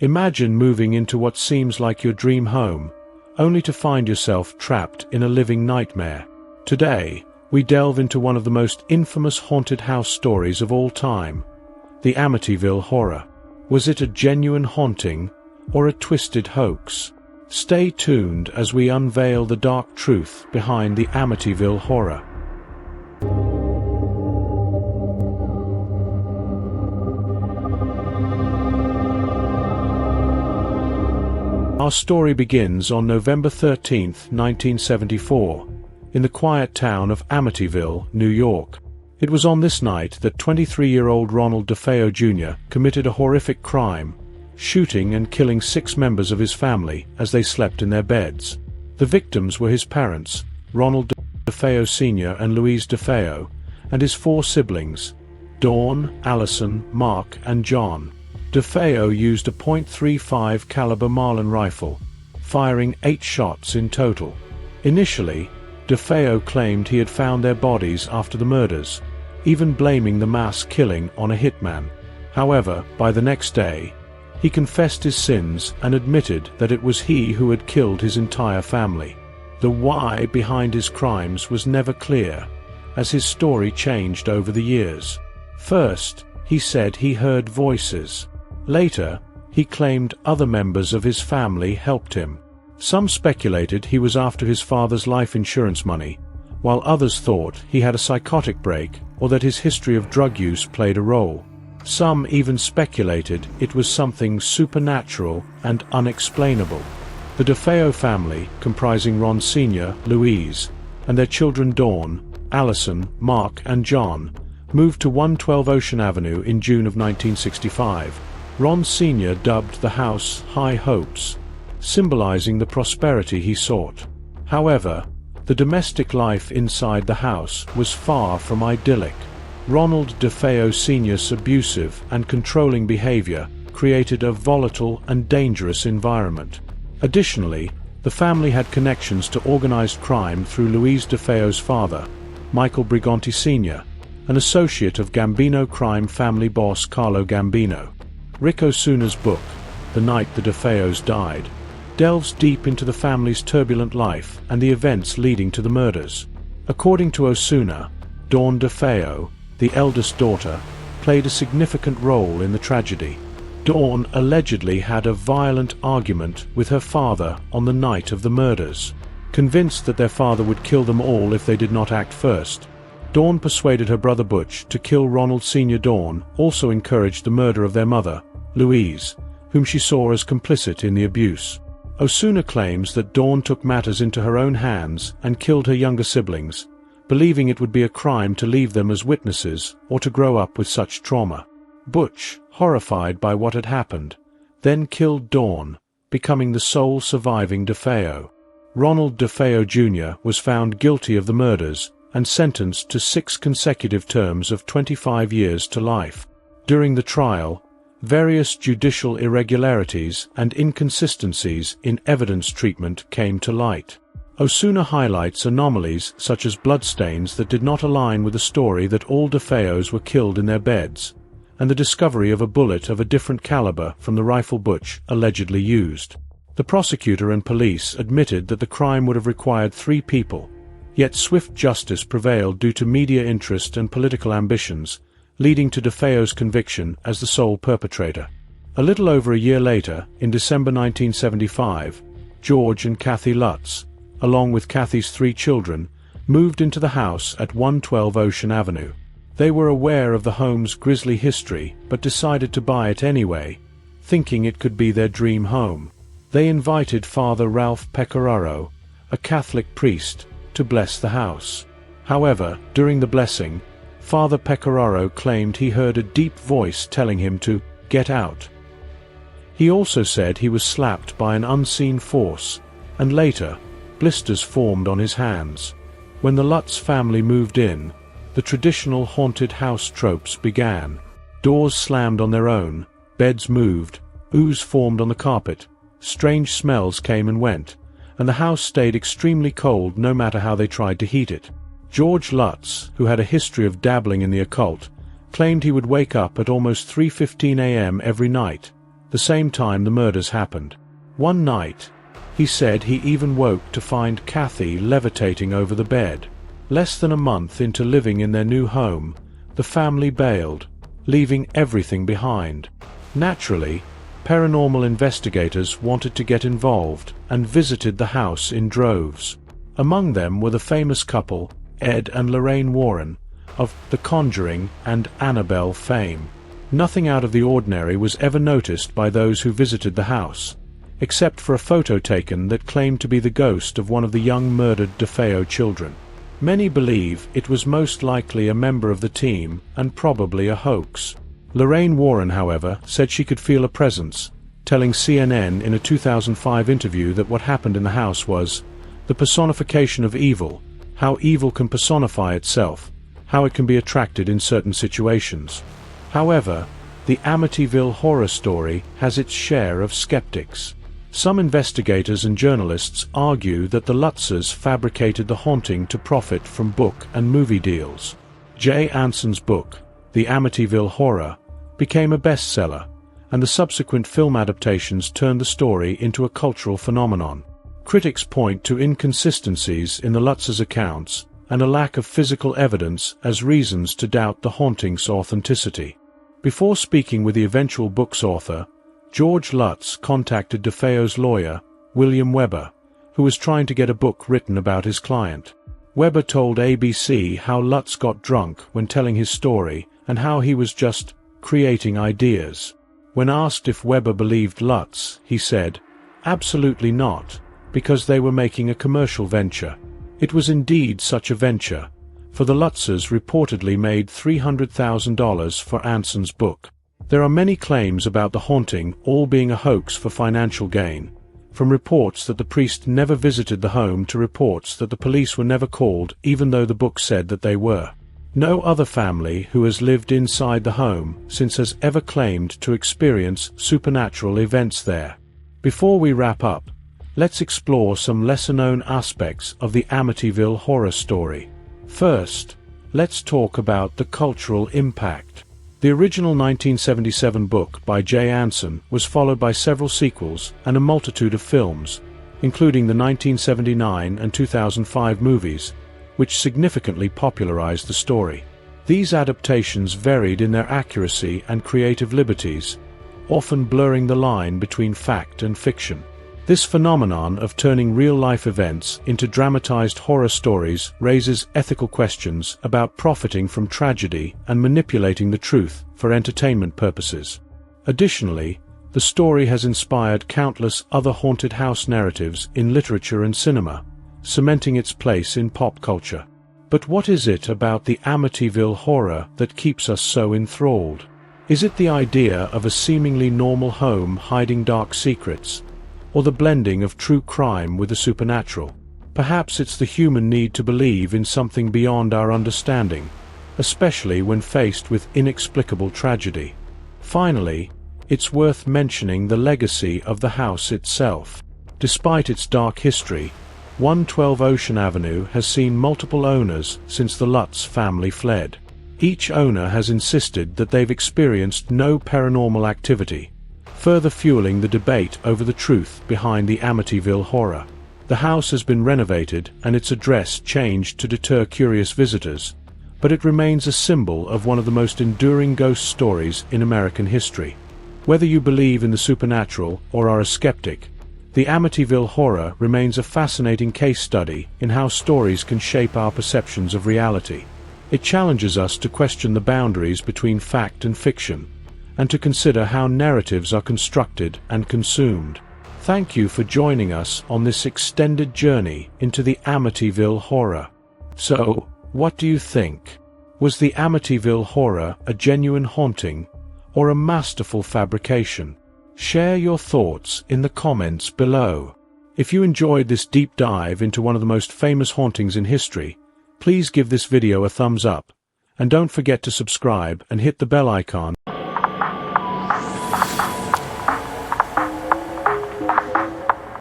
Imagine moving into what seems like your dream home, only to find yourself trapped in a living nightmare. Today, we delve into one of the most infamous haunted house stories of all time, the Amityville Horror. Was it a genuine haunting, or a twisted hoax? Stay tuned as we unveil the dark truth behind the Amityville Horror. Our story begins on November 13, 1974, in the quiet town of Amityville, New York. It was on this night that 23-year-old Ronald DeFeo Jr. committed a horrific crime, shooting and killing 6 members of his family as they slept in their beds. The victims were his parents, Ronald DeFeo Sr. and Louise DeFeo, and his 4 siblings, Dawn, Allison, Mark, and John. DeFeo used a .35 caliber Marlin rifle, firing 8 shots in total. Initially, DeFeo claimed he had found their bodies after the murders, even blaming the mass killing on a hitman. However, by the next day, he confessed his sins and admitted that it was he who had killed his entire family. The why behind his crimes was never clear, as his story changed over the years. First, he said he heard voices. Later, he claimed other members of his family helped him. Some speculated he was after his father's life insurance money, while others thought he had a psychotic break or that his history of drug use played a role. Some even speculated it was something supernatural and unexplainable. The DeFeo family, comprising Ron Sr., Louise, and their children Dawn, Allison, Mark, and John, moved to 112 Ocean Avenue in June of 1965. Ron Sr. dubbed the house High Hopes, symbolizing the prosperity he sought. However, the domestic life inside the house was far from idyllic. Ronald DeFeo Sr.'s abusive and controlling behavior created a volatile and dangerous environment. Additionally, the family had connections to organized crime through Louise DeFeo's father, Michael Briganti Sr., an associate of Gambino crime family boss Carlo Gambino. Rick Osuna's book, The Night the DeFeos Died, delves deep into the family's turbulent life and the events leading to the murders. According to Osuna, Dawn DeFeo, the eldest daughter, played a significant role in the tragedy. Dawn allegedly had a violent argument with her father on the night of the murders. Convinced that their father would kill them all if they did not act first, Dawn persuaded her brother Butch to kill Ronald Sr. Dawn also encouraged the murder of their mother, Louise, whom she saw as complicit in the abuse. Osuna claims that Dawn took matters into her own hands and killed her younger siblings, believing it would be a crime to leave them as witnesses or to grow up with such trauma. Butch, horrified by what had happened, then killed Dawn, becoming the sole surviving DeFeo. Ronald DeFeo Jr. was found guilty of the murders and sentenced to 6 consecutive terms of 25 years to life. During the trial, various judicial irregularities and inconsistencies in evidence treatment came to light. Osuna highlights anomalies such as bloodstains that did not align with the story that all DeFeos were killed in their beds, and the discovery of a bullet of a different caliber from the rifle Butch allegedly used. The prosecutor and police admitted that the crime would have required 3 people, yet swift justice prevailed due to media interest and political ambitions, leading to DeFeo's conviction as the sole perpetrator. A little over a year later, in December 1975, George and Kathy Lutz, along with Kathy's 3 children, moved into the house at 112 Ocean Avenue. They were aware of the home's grisly history but decided to buy it anyway, thinking it could be their dream home. They invited Father Ralph Pecoraro, a Catholic priest, to bless the house. However, during the blessing, Father Pecoraro claimed he heard a deep voice telling him to get out. He also said he was slapped by an unseen force, and later, blisters formed on his hands. When the Lutz family moved in, the traditional haunted house tropes began. Doors slammed on their own, beds moved, ooze formed on the carpet, strange smells came and went, and the house stayed extremely cold no matter how they tried to heat it. George Lutz, who had a history of dabbling in the occult, claimed he would wake up at almost 3:15 a.m. every night, the same time the murders happened. One night, he said he even woke to find Kathy levitating over the bed. Less than a month into living in their new home, the family bailed, leaving everything behind. Naturally, paranormal investigators wanted to get involved and visited the house in droves. Among them were the famous couple, Ed and Lorraine Warren, of The Conjuring and Annabelle fame. Nothing out of the ordinary was ever noticed by those who visited the house, except for a photo taken that claimed to be the ghost of one of the young murdered DeFeo children. Many believe it was most likely a member of the team and probably a hoax. Lorraine Warren, however, said she could feel a presence, telling CNN in a 2005 interview that what happened in the house was the personification of evil, how evil can personify itself, how it can be attracted in certain situations. However, the Amityville Horror story has its share of skeptics. Some investigators and journalists argue that the Lutzes fabricated the haunting to profit from book and movie deals. J. Anson's book, The Amityville Horror, became a bestseller, and the subsequent film adaptations turned the story into a cultural phenomenon. Critics point to inconsistencies in the Lutzes' accounts and a lack of physical evidence as reasons to doubt the haunting's authenticity. Before speaking with the eventual book's author, George Lutz contacted DeFeo's lawyer, William Weber, who was trying to get a book written about his client. Weber told ABC how Lutz got drunk when telling his story and how he was just creating ideas. When asked if Weber believed Lutz, he said, "Absolutely not, because they were making a commercial venture." It was indeed such a venture, for the Lutzes reportedly made $300,000 for Anson's book. There are many claims about the haunting all being a hoax for financial gain, from reports that the priest never visited the home to reports that the police were never called even though the book said that they were. No other family who has lived inside the home since has ever claimed to experience supernatural events there. Before we wrap up, let's explore some lesser-known aspects of the Amityville horror story. First, let's talk about the cultural impact. The original 1977 book by J. Anson was followed by several sequels and a multitude of films, including the 1979 and 2005 movies, which significantly popularized the story. These adaptations varied in their accuracy and creative liberties, often blurring the line between fact and fiction. This phenomenon of turning real-life events into dramatized horror stories raises ethical questions about profiting from tragedy and manipulating the truth for entertainment purposes. Additionally, the story has inspired countless other haunted house narratives in literature and cinema, cementing its place in pop culture. But what is it about the Amityville horror that keeps us so enthralled? Is it the idea of a seemingly normal home hiding dark secrets, or the blending of true crime with the supernatural? Perhaps it's the human need to believe in something beyond our understanding, especially when faced with inexplicable tragedy. Finally, it's worth mentioning the legacy of the house itself. Despite its dark history, 112 Ocean Avenue has seen multiple owners since the Lutz family fled. Each owner has insisted that they've experienced no paranormal activity, further fueling the debate over the truth behind the Amityville horror. The house has been renovated and its address changed to deter curious visitors, but it remains a symbol of one of the most enduring ghost stories in American history. Whether you believe in the supernatural or are a skeptic, the Amityville horror remains a fascinating case study in how stories can shape our perceptions of reality. It challenges us to question the boundaries between fact and fiction, and to consider how narratives are constructed and consumed. Thank you for joining us on this extended journey into the Amityville horror. So, what do you think? Was the Amityville horror a genuine haunting, or a masterful fabrication? Share your thoughts in the comments below. If you enjoyed this deep dive into one of the most famous hauntings in history, please give this video a thumbs up, and don't forget to subscribe and hit the bell icon.